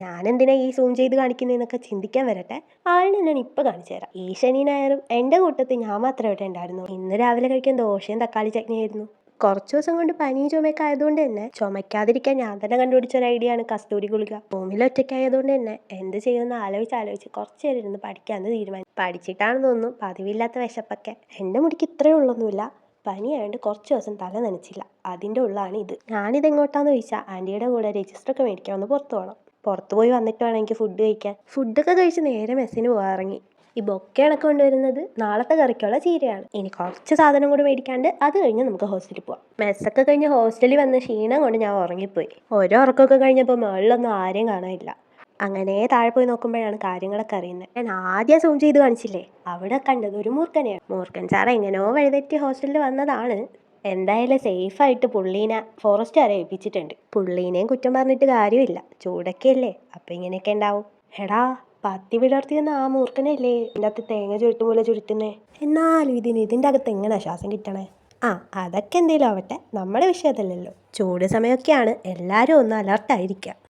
ഞാനെന്തിനാ ഈ സൂം ചെയ്ത് കാണിക്കുന്നതെന്നൊക്കെ ചിന്തിക്കാൻ വരട്ടെ. ആളിനെ ഞാൻ ഇപ്പം കാണിച്ചു തരാം. ഈ ശനി ഞായറും എൻ്റെ കൂട്ടത്തിൽ ഞാൻ മാത്രമേ ഇവിടെ ഉണ്ടായിരുന്നു. ഇന്ന് രാവിലെ കഴിക്കാൻ ദോശയും തക്കാളി ചട്നിയായിരുന്നു. കുറച്ച് ദിവസം കൊണ്ട് പനിയും ചുമയൊക്കെ ആയതുകൊണ്ട് തന്നെ ചുമയ്ക്കാതിരിക്കാൻ ഞാൻ തന്നെ കണ്ടുപിടിച്ച ഒരു ഐഡിയ ആണ് കസ്തൂരി ഗുളിക. റൂമിൽ ഒറ്റയ്ക്കായതുകൊണ്ട് തന്നെ എന്ത് ചെയ്യുമെന്ന് ആലോചിച്ച് കുറച്ച് നേരം ഇരുന്ന് പഠിക്കാമെന്ന് തീരുമാനിച്ചു. പഠിച്ചിട്ടാണെന്ന് തോന്നുന്നു പതിവില്ലാത്ത വിശപ്പൊക്കെ. എൻ്റെ മുടിക്ക് ഇത്രയേ ഉള്ളൊന്നുമില്ല. പനിയായതുകൊണ്ട് കുറച്ച് ദിവസം തല നനച്ചില്ല. അതിൻ്റെ ഉള്ളാണ് ഇത്. ഞാനിത് എങ്ങോട്ടാന്ന് ചോദിച്ചാൽ ആൻറ്റിയുടെ കൂടെ രജിസ്റ്ററൊക്കെ മേടിക്കാൻ ഒന്ന് പുറത്ത് പോകണം. പുറത്ത് പോയി വന്നിട്ട് വേണം എനിക്ക് ഫുഡ് കഴിക്കാൻ. ഫുഡൊക്കെ കഴിച്ച് നേരെ മെസ്സിന് പോകാറിറങ്ങി. ഈ ബൊക്കെ കണക്ക് കൊണ്ടുവരുന്നത് നാളത്തെ കറിക്കുള്ള ചീരയാണ്. ഇനി കുറച്ച് സാധനം കൂടി മേടിക്കാണ്ട് അത് കഴിഞ്ഞ് നമുക്ക് ഹോസ്റ്റലിൽ പോവാം. മെസ്സൊക്കെ കഴിഞ്ഞ് ഹോസ്റ്റലിൽ വന്ന് ക്ഷീണം കൊണ്ട് ഞാൻ ഉറങ്ങിപ്പോയി. ഓരോ ഉറക്കമൊക്കെ കഴിഞ്ഞപ്പോൾ മുകളിലൊന്നും ആരെയും കാണാനില്ല. അങ്ങനെ താഴെ പോയി നോക്കുമ്പോഴാണ് കാര്യങ്ങളൊക്കെ അറിയുന്നത്. ഞാൻ ആദ്യം സൂം ചെയ്ത് കാണിച്ചില്ലേ, അവിടെ കണ്ടത് ഒരു മൂർഖനെയാണ്. മൂർഖൻ സാർ എങ്ങനെയോ വഴിതെറ്റി ഹോസ്റ്റലിൽ വന്നതാണ്. എന്തായാലും സേഫായിട്ട് പുള്ളീനെ ഫോറസ്റ്റ് വരെ ഏൽപ്പിച്ചിട്ടുണ്ട്. പുള്ളീനെയും കുറ്റം പറഞ്ഞിട്ട് കാര്യമില്ല, ചൂടൊക്കെ അല്ലേ, അപ്പം ഇങ്ങനെയൊക്കെ ഉണ്ടാവും. എടാ, പത്തി വിടർത്തിയെന്ന ആ മൂർഖനല്ലേ ഇതിൻ്റെ അകത്ത് തേങ്ങ ചുരുട്ടും പോലെ ചുരുട്ടുന്നേ. എന്നാലും ഇതിൻ്റെ അകത്ത് എങ്ങനെ ശ്വാസം കിട്ടണേ? അതൊക്കെ എന്തേലും ആവട്ടെ, നമ്മുടെ വിഷയം അതല്ലല്ലോ. ചൂട് സമയമൊക്കെയാണ്, എല്ലാവരും ഒന്ന് അലർട്ടായിരിക്കുക.